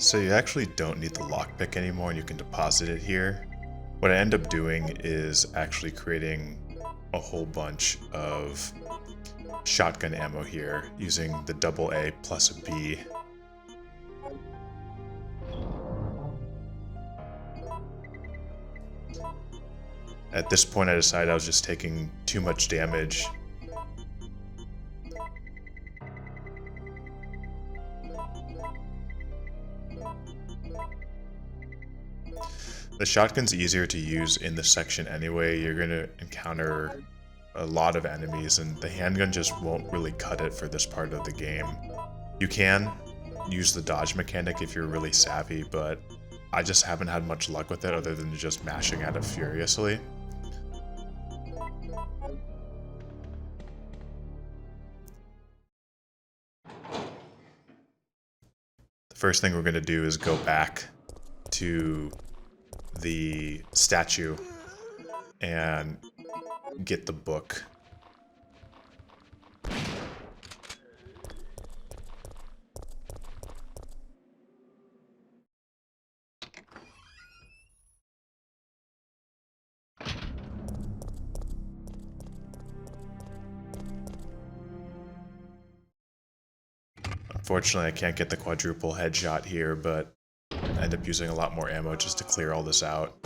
So you actually don't need the lockpick anymore and you can deposit it here. What I end up doing is actually creating a whole bunch of shotgun ammo here using the AA+A+B. At this point I decided I was just taking too much damage. The shotgun's easier to use in this section anyway. You're going to encounter a lot of enemies and the handgun just won't really cut it for this part of the game. You can use the dodge mechanic if you're really savvy, but I just haven't had much luck with it other than just mashing at it furiously. The first thing we're going to do is go back to the statue and get the book. Unfortunately, I can't get the quadruple headshot here, but I end up using a lot more ammo just to clear all this out.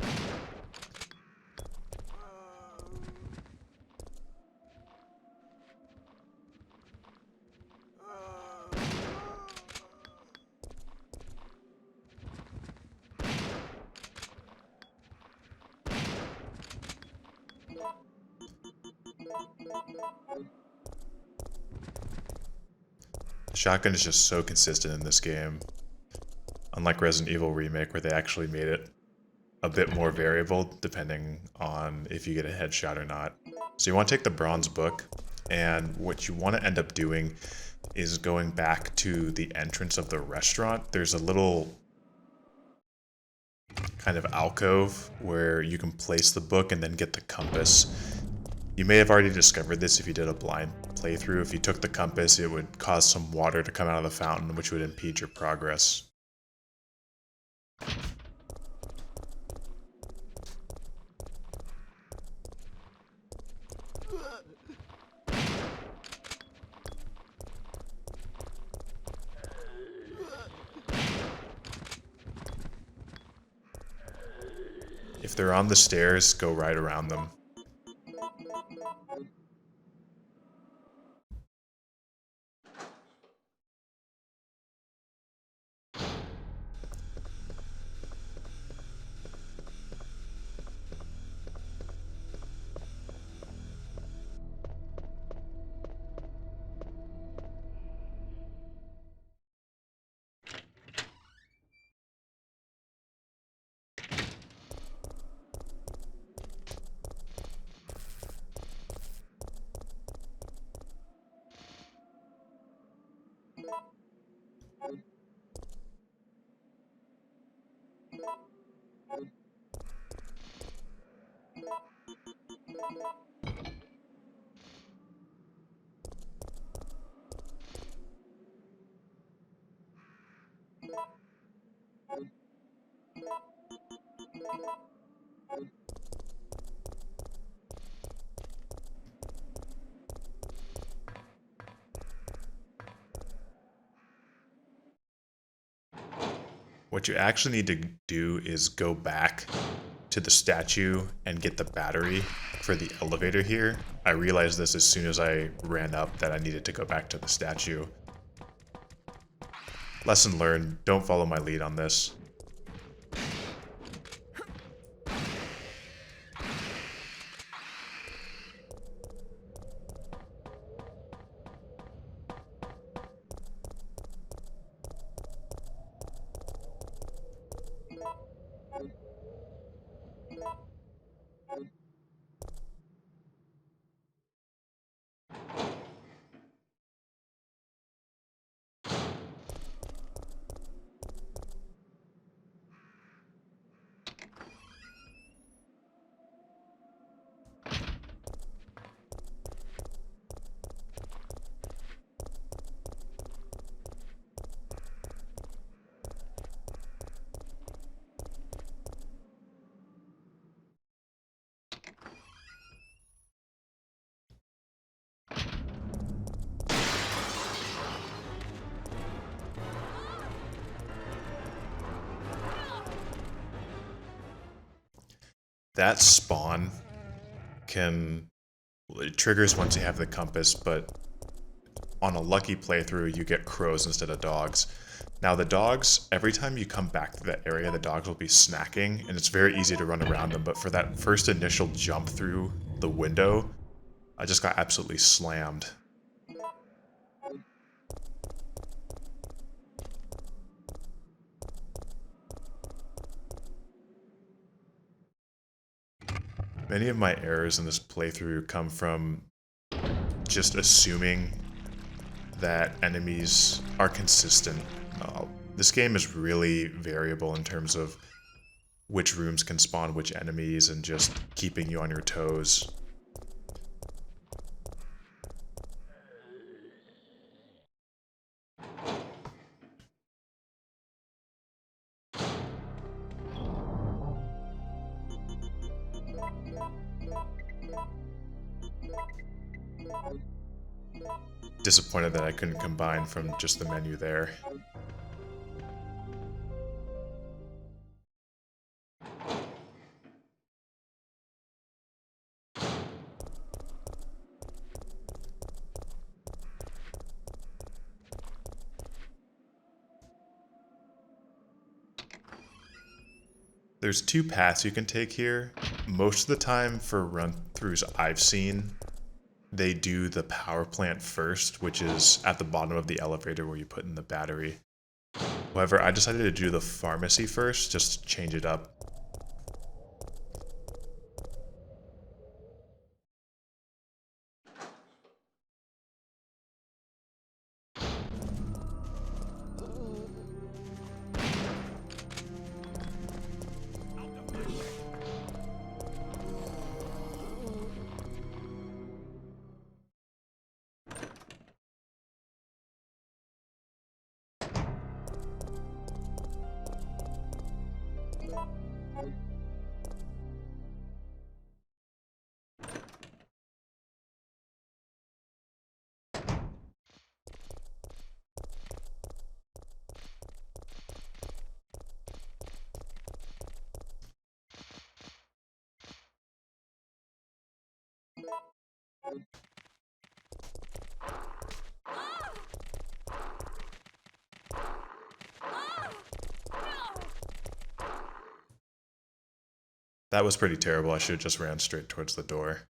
The shotgun is just so consistent in this game. Unlike Resident Evil Remake, where they actually made it a bit more variable depending on if you get a headshot or not. So you want to take the bronze book, and what you want to end up doing is going back to the entrance of the restaurant. There's a little kind of alcove where you can place the book and then get the compass. You may have already discovered this if you did a blind playthrough. If you took the compass, it would cause some water to come out of the fountain, which would impede your progress. If they're on the stairs, go right around them. What you actually need to do is go back to the statue and get the battery for the elevator here. I realized this as soon as I ran up that I needed to go back to the statue. Lesson learned, don't follow my lead on this. that spawn it triggers once you have the compass, but on a lucky playthrough, you get crows instead of dogs. Now the dogs, every time you come back to that area, the dogs will be snacking, and it's very easy to run around them, but for that first initial jump through the window, I just got absolutely slammed. Many of my errors in this playthrough come from just assuming that enemies are consistent. This game is really variable in terms of which rooms can spawn which enemies and just keeping you on your toes. Disappointed that I couldn't combine from just the menu there. There's two paths you can take here. Most of the time for run-throughs I've seen, they do the power plant first, which is at the bottom of the elevator where you put in the battery. However, I decided to do the pharmacy first, just to change it up. That was pretty terrible. I should have just ran straight towards the door.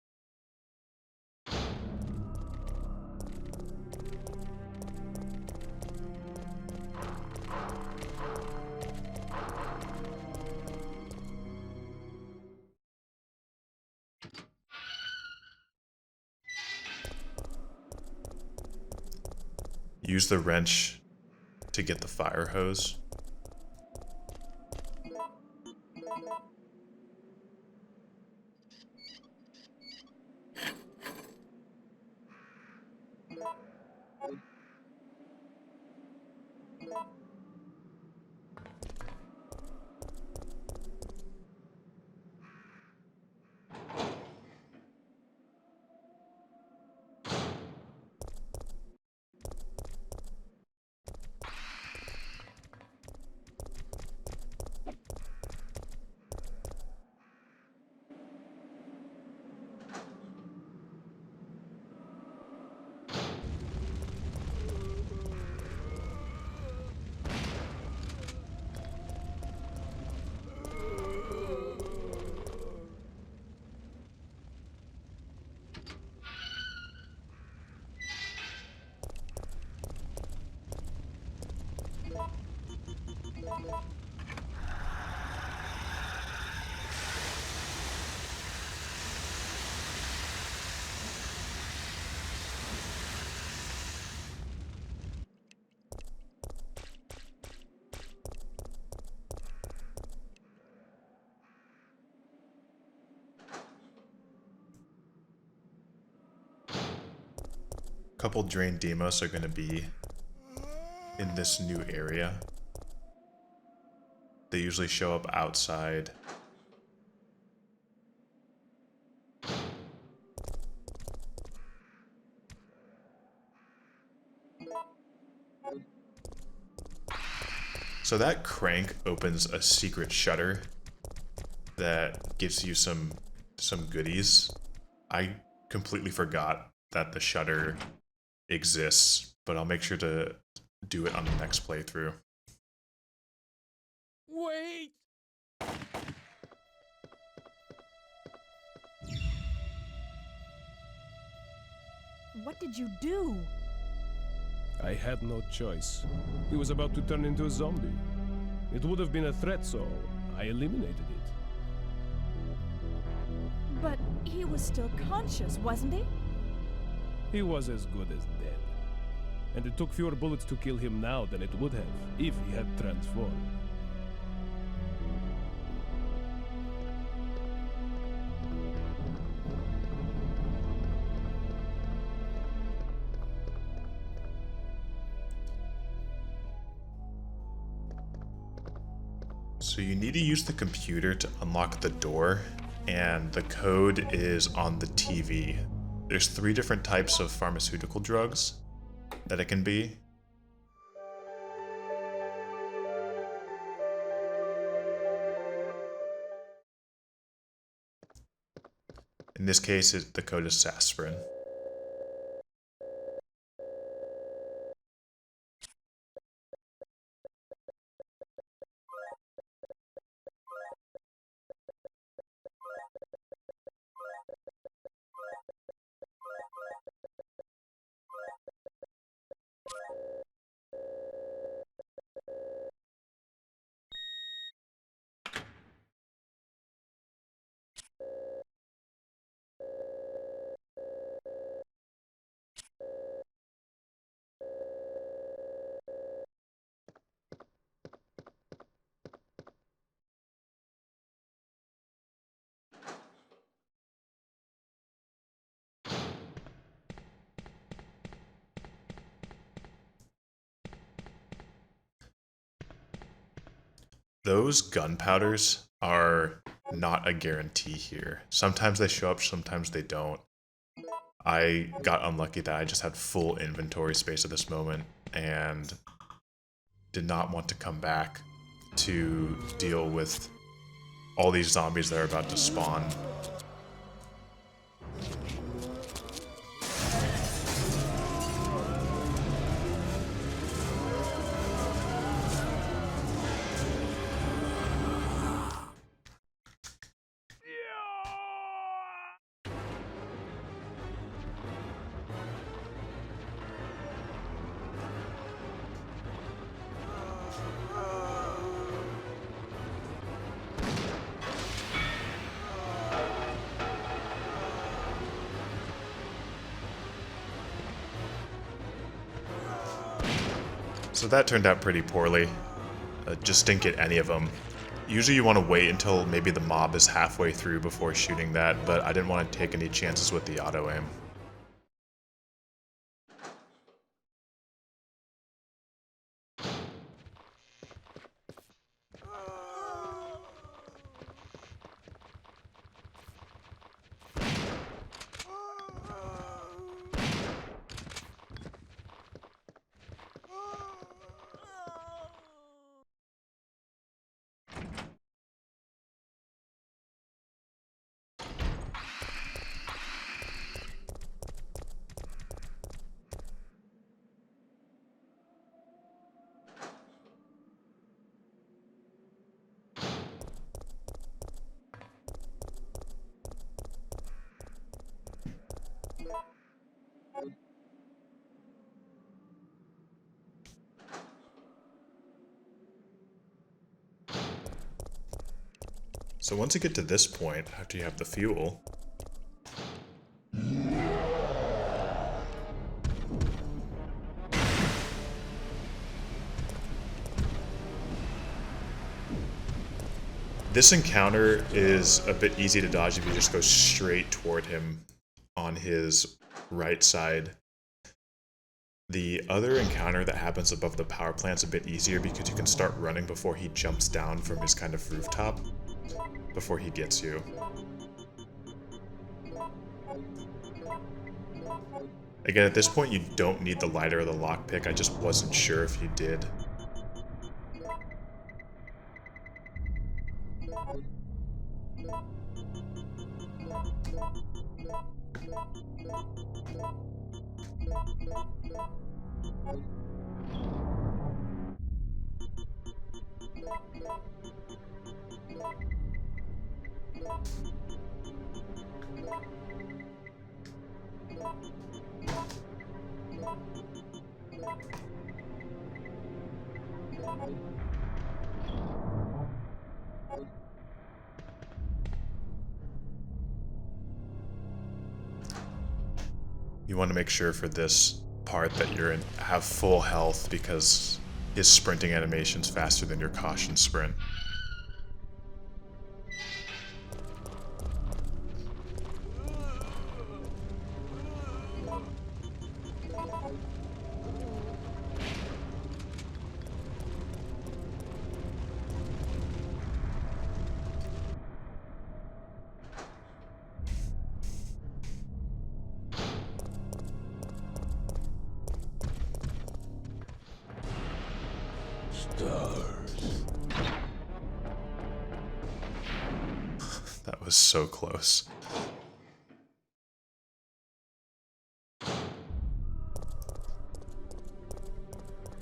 Use the wrench to get the fire hose. Couple drain demos are going to be in this new area. They usually show up outside. So that crank opens a secret shutter that gives you some goodies. I completely forgot that the shutter exists, but I'll make sure to do it on the next playthrough. Wait! What did you do? I had no choice. He was about to turn into a zombie. It would have been a threat, so I eliminated it. But he was still conscious, wasn't he? He was as good as dead. And it took fewer bullets to kill him now than it would have if he had transformed. So you need to use the computer to unlock the door, and the code is on the TV. There's 3 different types of pharmaceutical drugs that it can be. In this case, the code is aspirin. Those gunpowders are not a guarantee here. Sometimes they show up, sometimes they don't. I got unlucky that I just had full inventory space at this moment and did not want to come back to deal with all these zombies that are about to spawn. So that turned out pretty poorly. Just didn't get any of them. Usually you want to wait until maybe the mob is halfway through before shooting that, but I didn't want to take any chances with the auto-aim. So once you get to this point, after you have the fuel, this encounter is a bit easy to dodge if you just go straight toward him on his right side. The other encounter that happens above the power plant's a bit easier because you can start running before he jumps down from his kind of rooftop, before he gets you. Again, at this point you don't need the lighter or the lockpick, I just wasn't sure if you did. You want to make sure for this part that you're in have full health because his sprinting animation's faster than your caution sprint. That was so close.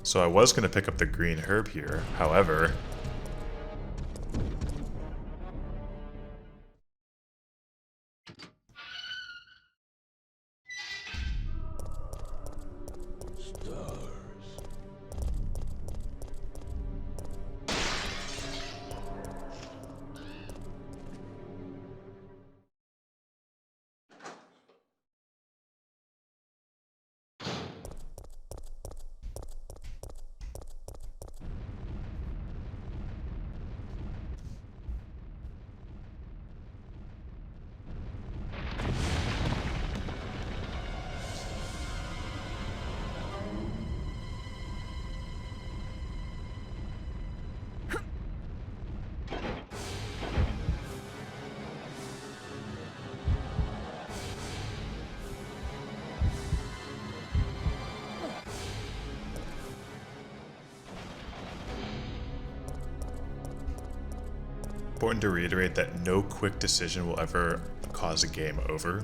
So I was going to pick up the green herb here, however... Important to reiterate that no quick decision will ever cause a game over.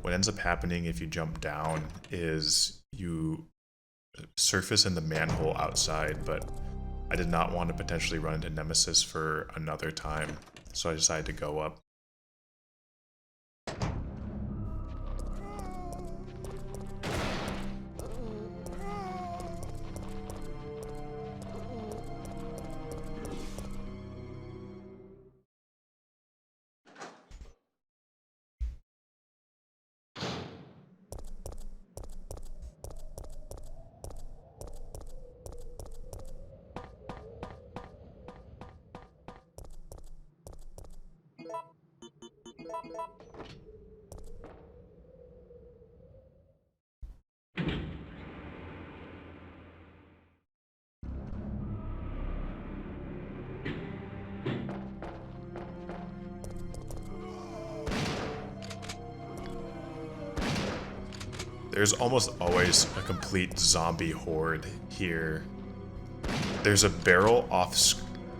What ends up happening if you jump down is you surface in the manhole outside, but I did not want to potentially run into Nemesis for another time, so I decided to go up. There's almost always a complete zombie horde here. There's a barrel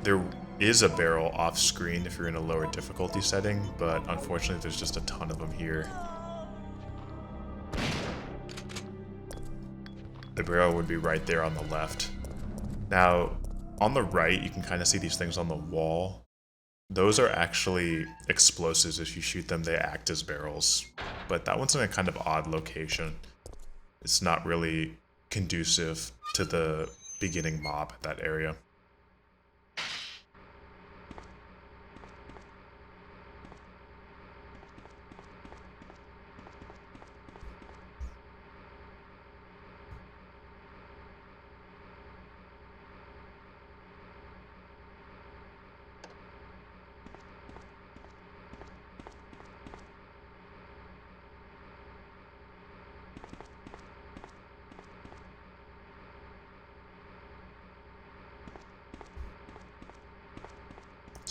there is a barrel off screen if you're in a lower difficulty setting, but unfortunately there's just a ton of them here. The barrel would be right there on the left. Now, on the right, you can kind of see these things on the wall. Those are actually explosives. If you shoot them, they act as barrels. But that one's in a kind of odd location. It's not really conducive to the beginning mob, that area.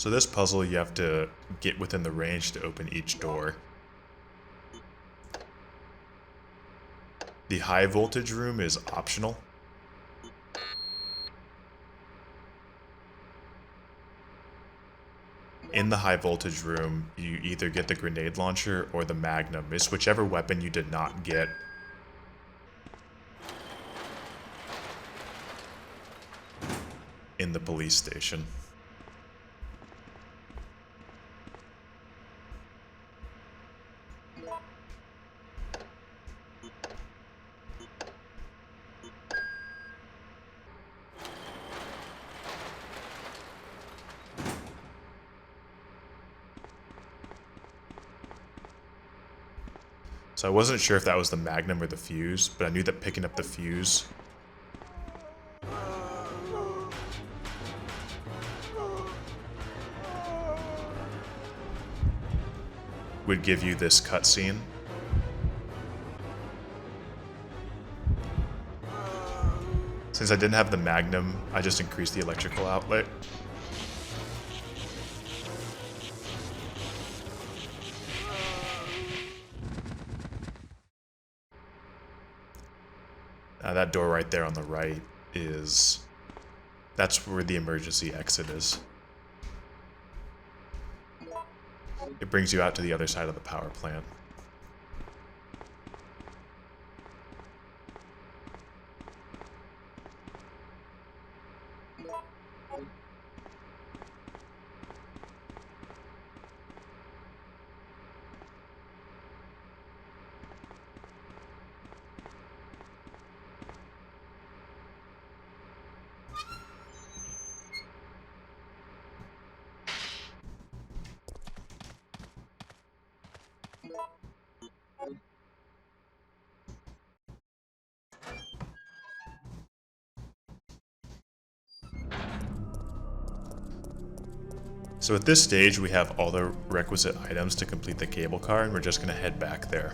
So this puzzle, you have to get within the range to open each door. The high voltage room is optional. in the high voltage room, you either get the grenade launcher or the magnum. It's whichever weapon you did not get in the police station. So I wasn't sure if that was the magnum or the fuse, but I knew that picking up the fuse would give you this cutscene. Since I didn't have the magnum, I just increased the electrical outlet. That door right there on the right that's where the emergency exit is. It brings you out to the other side of the power plant. So at this stage, we have all the requisite items to complete the cable car, and we're just going to head back there.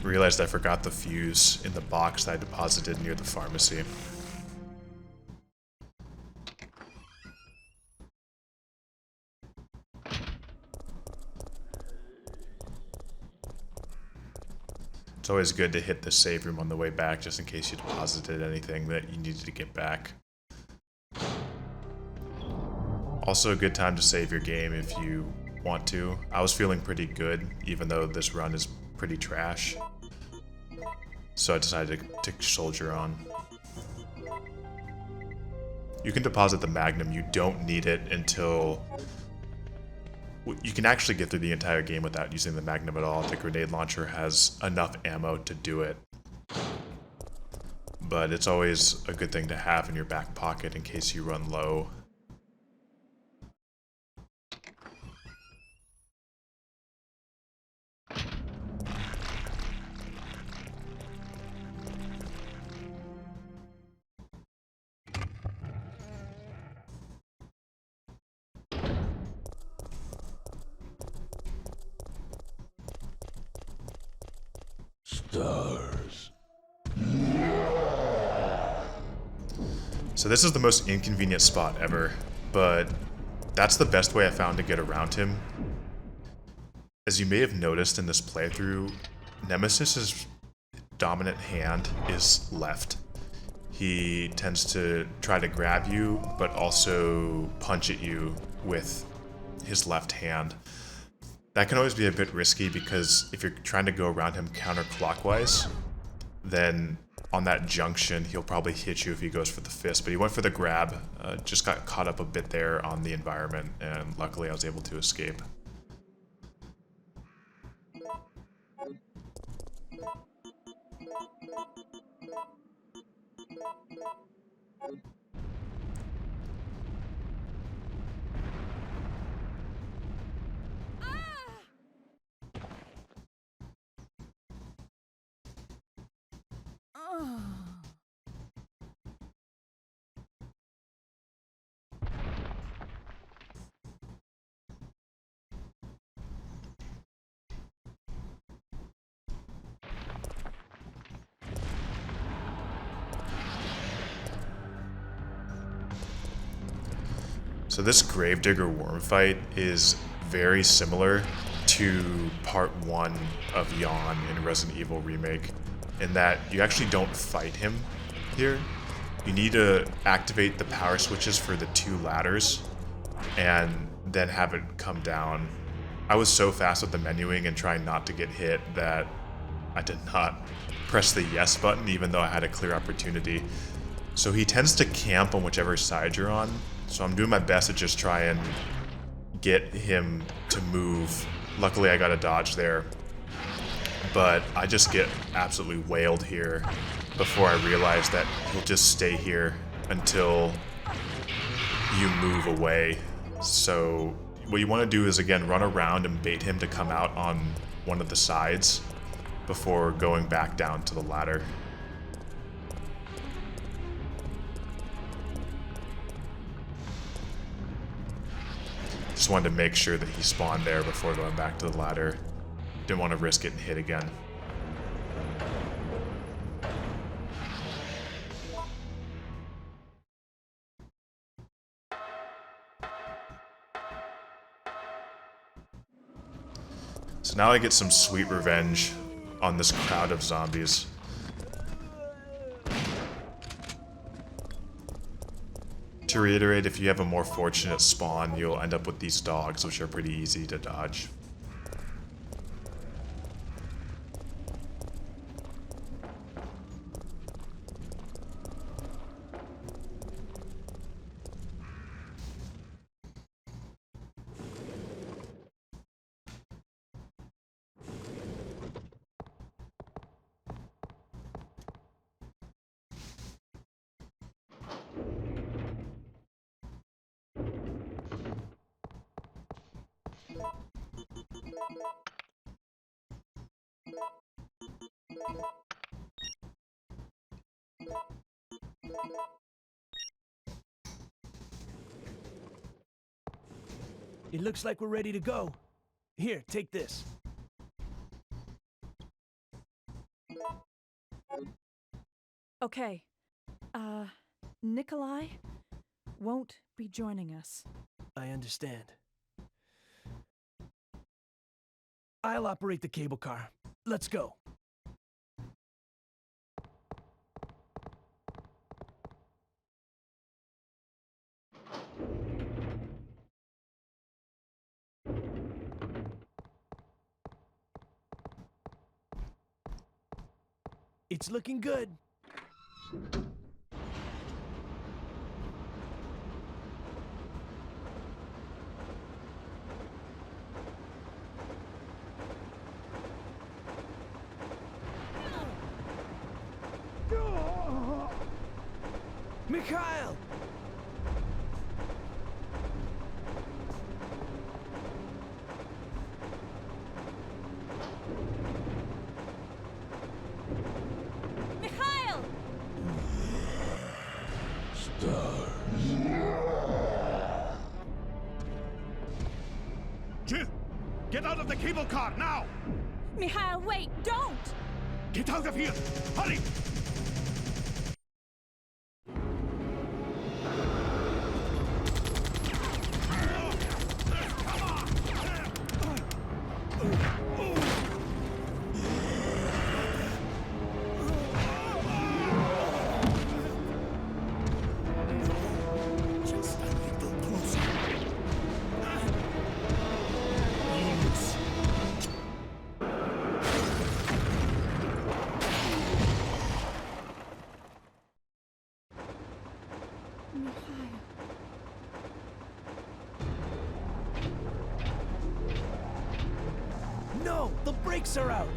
Realized I forgot the fuse in the box that I deposited near the pharmacy. It's always good to hit the save room on the way back just in case you deposited anything that you needed to get back. Also a good time to save your game if you want to. I was feeling pretty good even though this run is pretty trash. So I decided to soldier on. You can deposit the Magnum, you don't need it until... You can actually get through the entire game without using the Magnum at all. The grenade launcher has enough ammo to do it. But it's always a good thing to have in your back pocket in case you run low. Stars. So this is the most inconvenient spot ever, but that's the best way I found to get around him. As you may have noticed in this playthrough, Nemesis's dominant hand is left. He tends to try to grab you, but also punch at you with his left hand. That can always be a bit risky because if you're trying to go around him counterclockwise, then on that junction he'll probably hit you if he goes for the fist. But he went for the grab, just got caught up a bit there on the environment, and luckily I was able to escape. So this Gravedigger worm fight is very similar to part 1 of Yawn in Resident Evil Remake, in that you actually don't fight him here. You need to activate the power switches for the 2 ladders and then have it come down. I was so fast with the menuing and trying not to get hit that I did not press the yes button even though I had a clear opportunity. So he tends to camp on whichever side you're on. So I'm doing my best to just try and get him to move. Luckily I got a dodge there, but I just get absolutely wailed here before I realize that he'll just stay here until you move away. So what you want to do is, again, run around and bait him to come out on one of the sides before going back down to the ladder. Just wanted to make sure that he spawned there before going back to the ladder. Didn't want to risk getting hit again. So now I get some sweet revenge on this crowd of zombies. To reiterate, if you have a more fortunate spawn, you'll end up with these dogs, which are pretty easy to dodge. It looks like we're ready to go. Here, take this. Okay. Nikolai won't be joining us. I understand. I'll operate the cable car. Let's go. It's looking good. Mikhail! Mikhail! Jill, get out of the cable car now! Mikhail, wait, don't! Get out of here! Hurry! Mikhail. No! The brakes are out!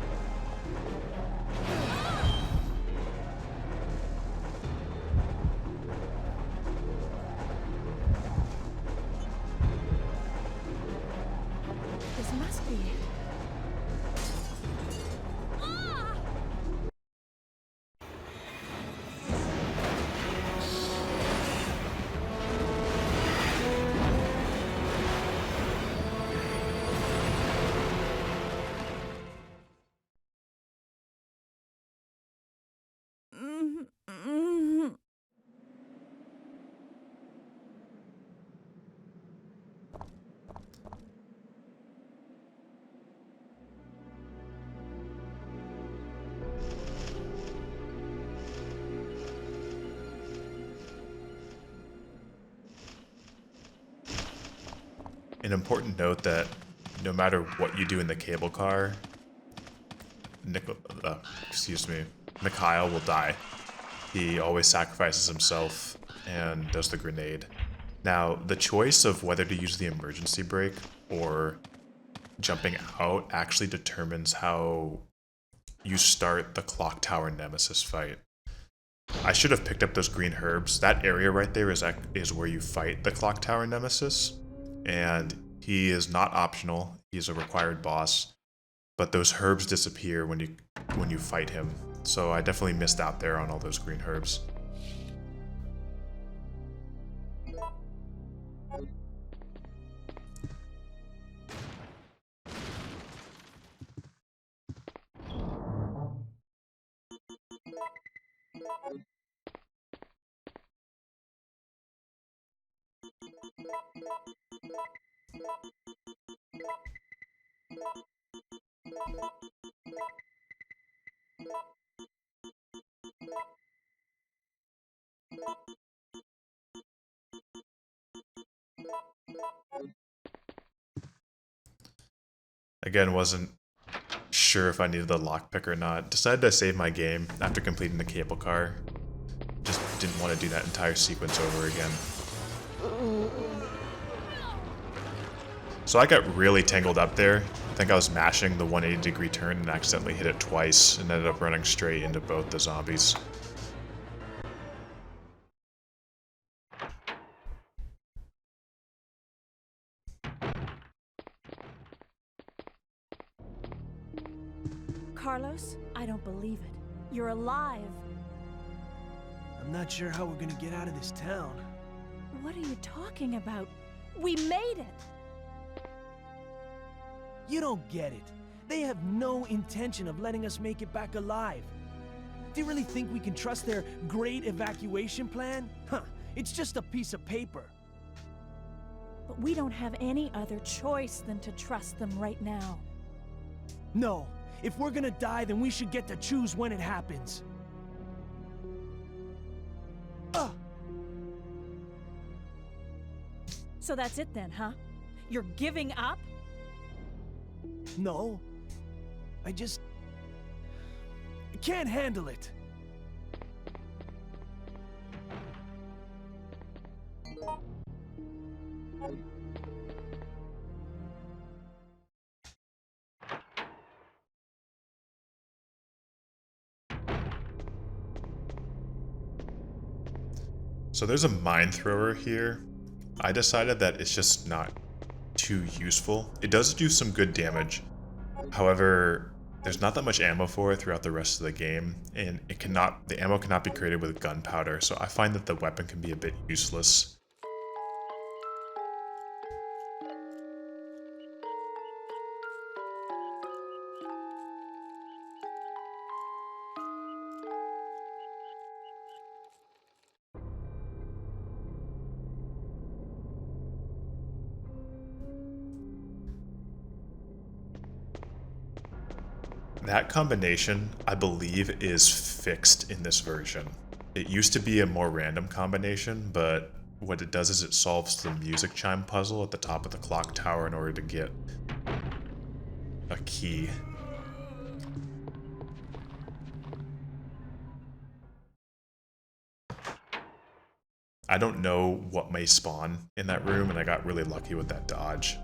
This must be it. An important note that no matter what you do in the cable car, Mikhail will die. He always sacrifices himself and does the grenade. Now, the choice of whether to use the emergency brake or jumping out actually determines how you start the Clocktower Nemesis fight. I should have picked up those green herbs. That area right there is where you fight the Clocktower Nemesis. And he is not optional. He's a required boss. But those herbs disappear when you fight him. So I definitely missed out there on all those green herbs. Again, wasn't sure if I needed the lockpick or not. Decided to save my game after completing the cable car. Just didn't want to do that entire sequence over again. So I got really tangled up there. I think I was mashing the 180-degree turn and accidentally hit it twice and ended up running straight into both the zombies. Carlos, I don't believe it. You're alive. I'm not sure how we're gonna get out of this town. What are you talking about? We made it! You don't get it. They have no intention of letting us make it back alive. Do you really think we can trust their great evacuation plan? Huh, it's just a piece of paper. But we don't have any other choice than to trust them right now. No, if we're gonna die, then we should get to choose when it happens. So that's it then, huh? You're giving up? No, I can't handle it. So there's a mine thrower here. I decided that it's just not too useful. It does do some good damage. However, there's not that much ammo for it throughout the rest of the game, and the ammo cannot be created with gunpowder, so I find that the weapon can be a bit useless. That combination, I believe, is fixed in this version. It used to be a more random combination, but what it does is it solves the music chime puzzle at the top of the clock tower in order to get a key. I don't know what may spawn in that room, and I got really lucky with that dodge.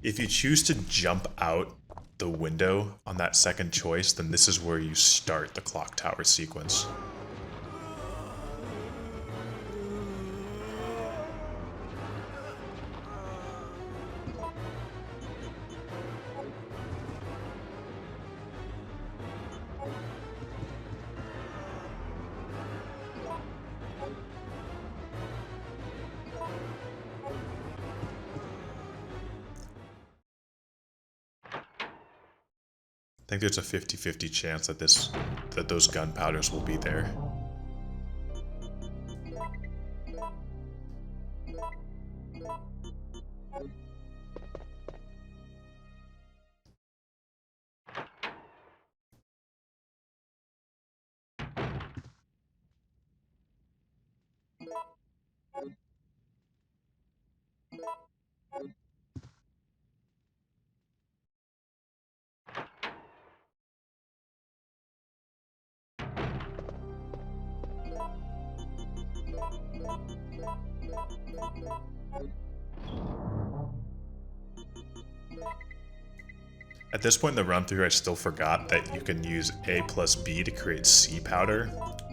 If you choose to jump out the window on that second choice, then this is where you start the clock tower sequence. I think there's a 50-50 chance that those gunpowders will be there. At this point in the run through, I still forgot that you can use A+B to create C powder,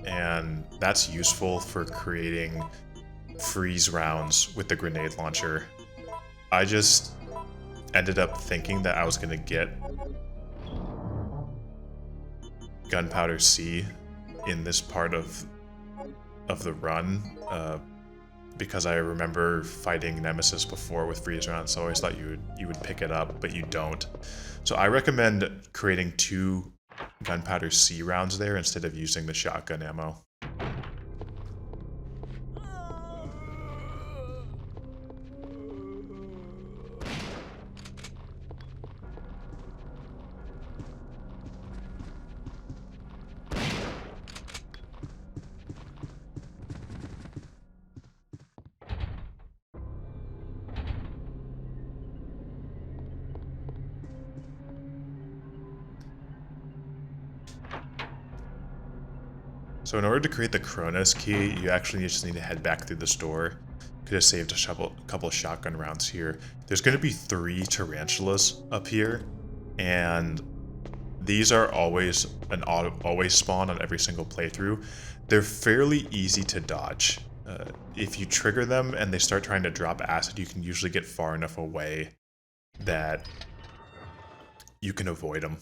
and that's useful for creating freeze rounds with the grenade launcher. I just ended up thinking that I was gonna get Gunpowder C in this part of the run, because I remember fighting Nemesis before with freeze rounds, so I always thought you would pick it up, but you don't. So I recommend creating 2 Gunpowder C rounds there instead of using the shotgun ammo. So in order to create the Kronos key, you actually just need to head back through the store. Could have saved a couple of shotgun rounds here. There's going to be 3 tarantulas up here, and these are always always spawn on every single playthrough. They're fairly easy to dodge. If you trigger them and they start trying to drop acid, you can usually get far enough away that you can avoid them.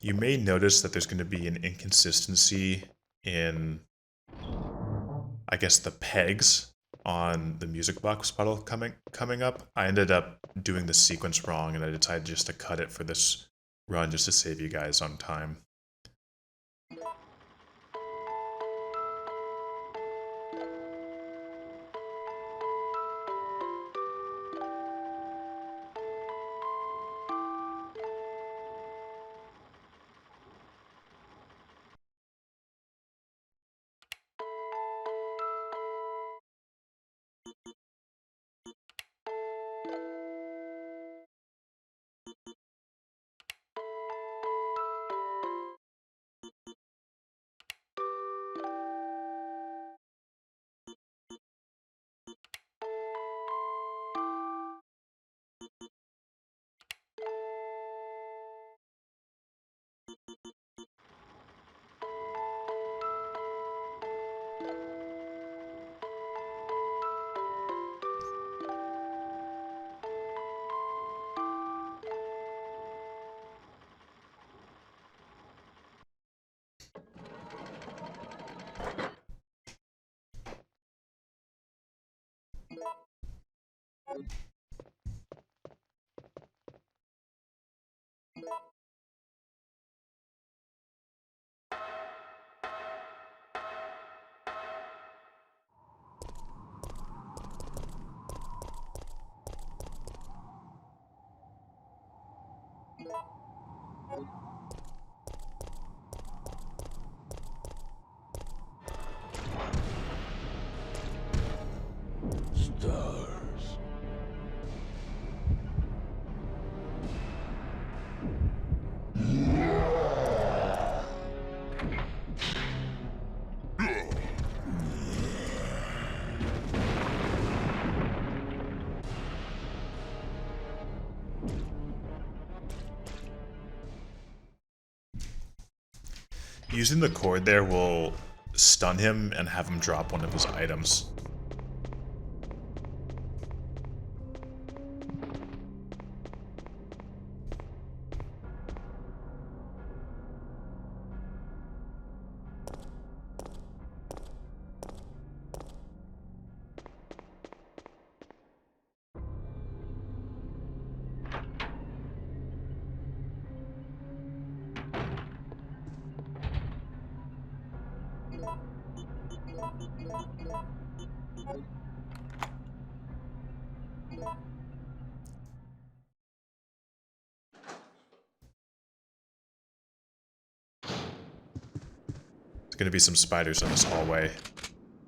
You may notice that there's going to be an inconsistency in, I guess, the pegs on the music box puddle coming up. I ended up doing the sequence wrong, and I decided just to cut it for this run just to save you guys on time. Stars. Using the cord there will stun him and have him drop one of his items. There's gonna be some spiders in this hallway.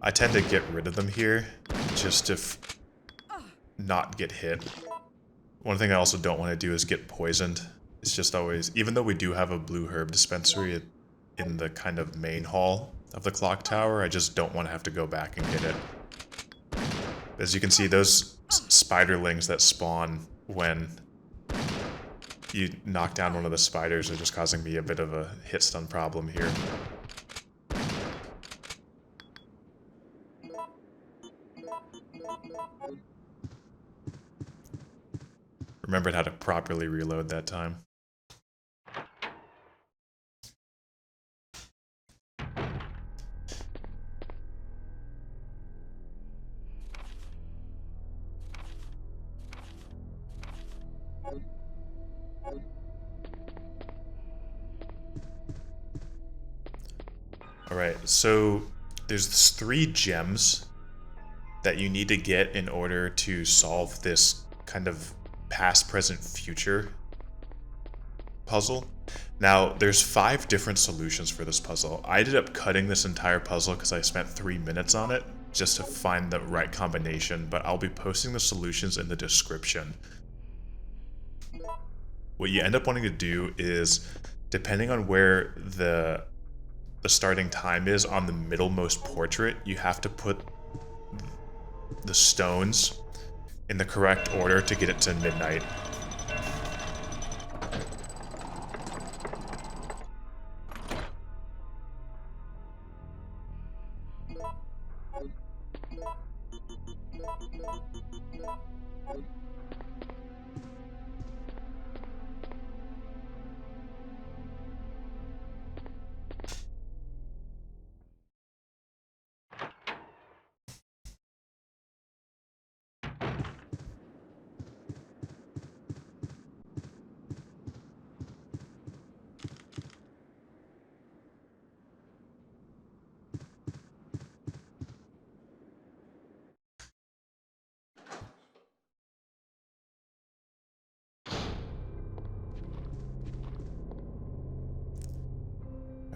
I tend to get rid of them here, just to not get hit. One thing I also don't want to do is get poisoned. It's just always, even though we do have a blue herb dispensary in the kind of main hall of the clock tower, I just don't want to have to go back and get it. As you can see, those spiderlings that spawn when you knock down one of the spiders are just causing me a bit of a hit stun problem here. Remembered how to properly reload that time. Alright, so there's 3 gems that you need to get in order to solve this kind of past, present, future puzzle. Now, there's 5 different solutions for this puzzle. I ended up cutting this entire puzzle because I spent 3 minutes on it just to find the right combination, but I'll be posting the solutions in the description. What you end up wanting to do is, depending on where the starting time is on the middlemost portrait, you have to put the stones in the correct order to get it to midnight.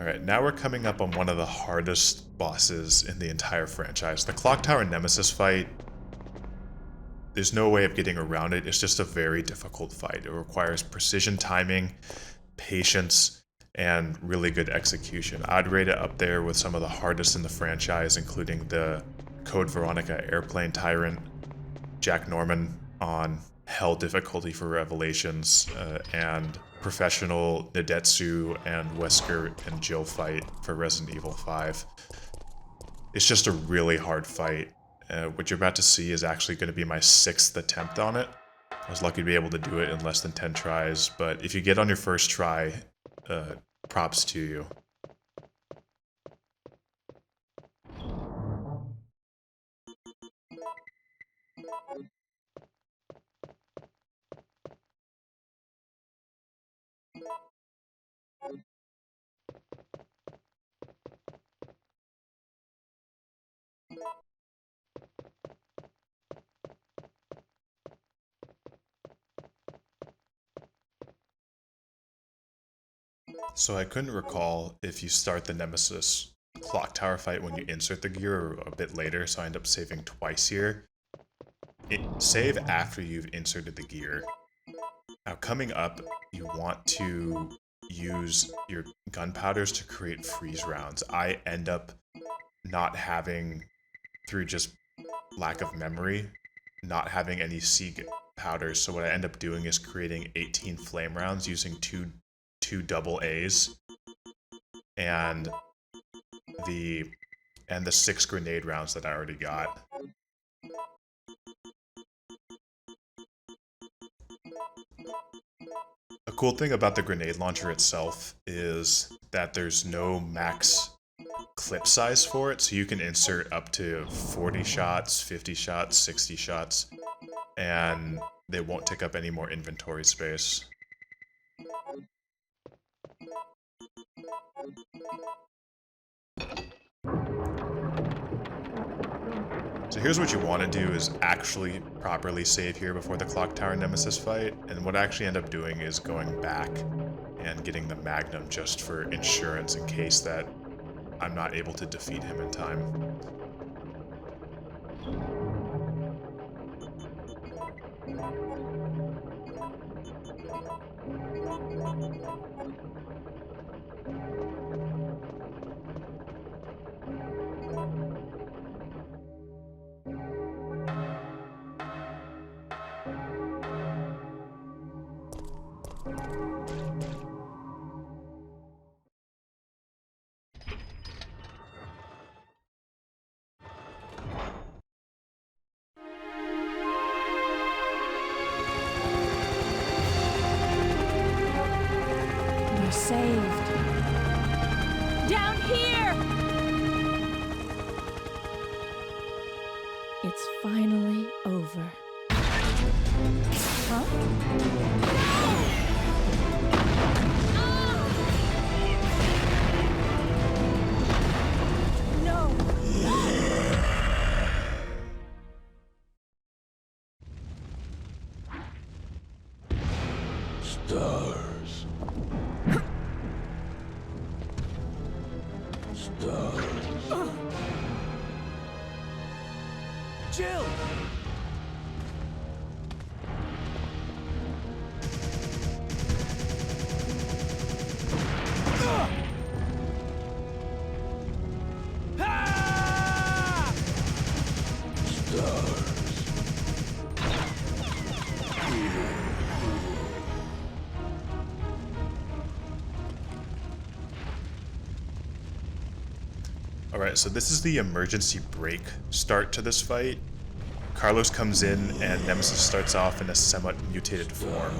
Alright, now we're coming up on one of the hardest bosses in the entire franchise. The Clocktower Nemesis fight, there's no way of getting around it. It's just a very difficult fight. It requires precision timing, patience, and really good execution. I'd rate it up there with some of the hardest in the franchise, including the Code Veronica Airplane Tyrant, Jack Norman on hell difficulty for Revelations, and professional Nadetsu and Wesker and Jill fight for Resident Evil 5. It's just a really hard fight. What you're about to see is actually going to be my 6th attempt on it. I was lucky to be able to do it in less than 10 tries, but if you get on your first try, props to you. So I couldn't recall if you start the Nemesis Clocktower fight when you insert the gear or a bit later, so I end up saving twice here. Save after you've inserted the gear. Now coming up, you want to use your gunpowders to create freeze rounds. I end up not having, through just lack of memory, not having any C powders, so what I end up doing is creating 18 flame rounds using two AA+As and the 6 grenade rounds that I already got. A cool thing about the grenade launcher itself is that there's no max clip size for it, so you can insert up to 40 shots, 50 shots, 60 shots, and they won't take up any more inventory space. So here's what you want to do is actually properly save here before the Clocktower Nemesis fight, and what I actually end up doing is going back and getting the Magnum just for insurance in case that I'm not able to defeat him in time. We're saved. Down here! It's finally over. Huh? No! Stars. Stars. Jill! Ah! Stars. Alright, so this is the emergency brake start to this fight. Carlos comes in and Nemesis starts off in a somewhat mutated form.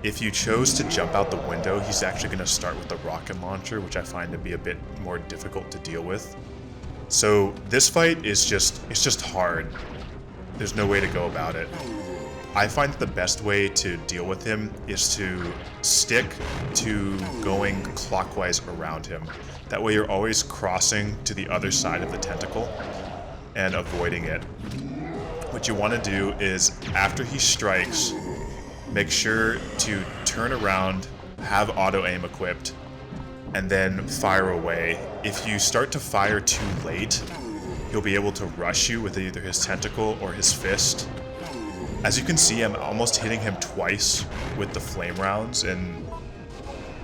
If you chose to jump out the window, he's actually going to start with the rocket launcher, which I find to be a bit more difficult to deal with. So this fight is just hard. There's no way to go about it. I find that the best way to deal with him is to stick to going clockwise around him. That way you're always crossing to the other side of the tentacle and avoiding it. What you want to do is, after he strikes, make sure to turn around, have auto-aim equipped, and then fire away. If you start to fire too late, he'll be able to rush you with either his tentacle or his fist. As you can see, I'm almost hitting him twice with the flame rounds, and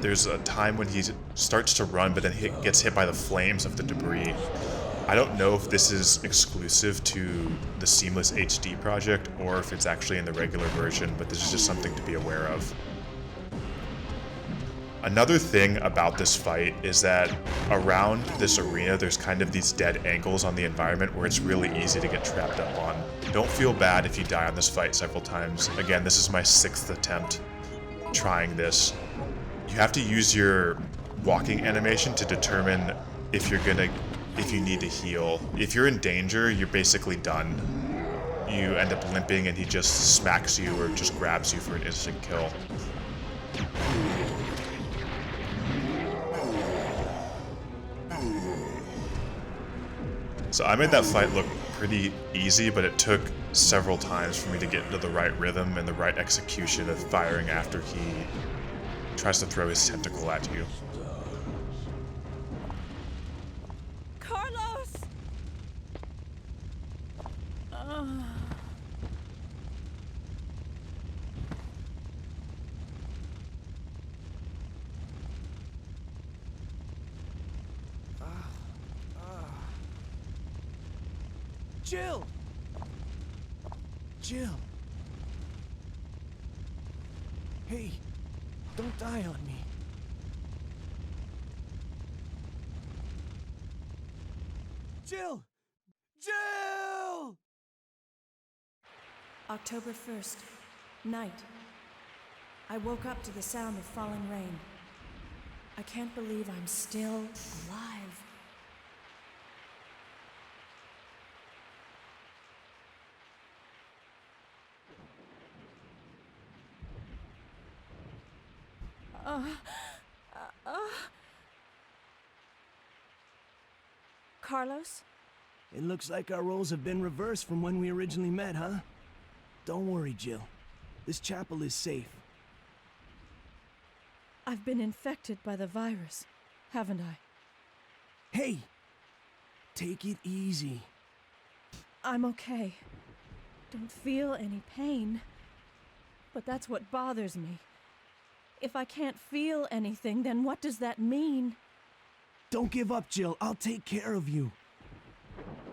there's a time when he starts to run, but then gets hit by the flames of the debris. I don't know if this is exclusive to the Seamless HD project or if it's actually in the regular version, but this is just something to be aware of. Another thing about this fight is that around this arena, there's kind of these dead angles on the environment where it's really easy to get trapped up on. Don't feel bad if you die on this fight several times. Again, this is my 6th attempt trying this. You have to use your walking animation to determine if you need to heal. If you're in danger, you're basically done. You end up limping and he just smacks you or just grabs you for an instant kill. So I made that fight look pretty easy, but it took several times for me to get into the right rhythm and the right execution of firing after he tries to throw his tentacle at you. Carlos! Jill! Jill! Hey, don't die on me. Jill! Jill! October 1st, night. I woke up to the sound of falling rain. I can't believe I'm still alive. Carlos? It looks like our roles have been reversed from when we originally met, huh? Don't worry, Jill. This chapel is safe. I've been infected by the virus, haven't I? Hey! Take it easy. I'm okay. Don't feel any pain. But that's what bothers me. If I can't feel anything, then what does that mean? Don't give up, Jill. I'll take care of you.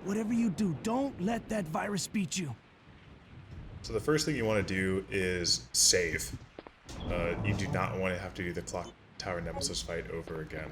Whatever you do, don't let that virus beat you. So the first thing you want to do is save. You do not want to have to do the Clocktower Nemesis fight over again.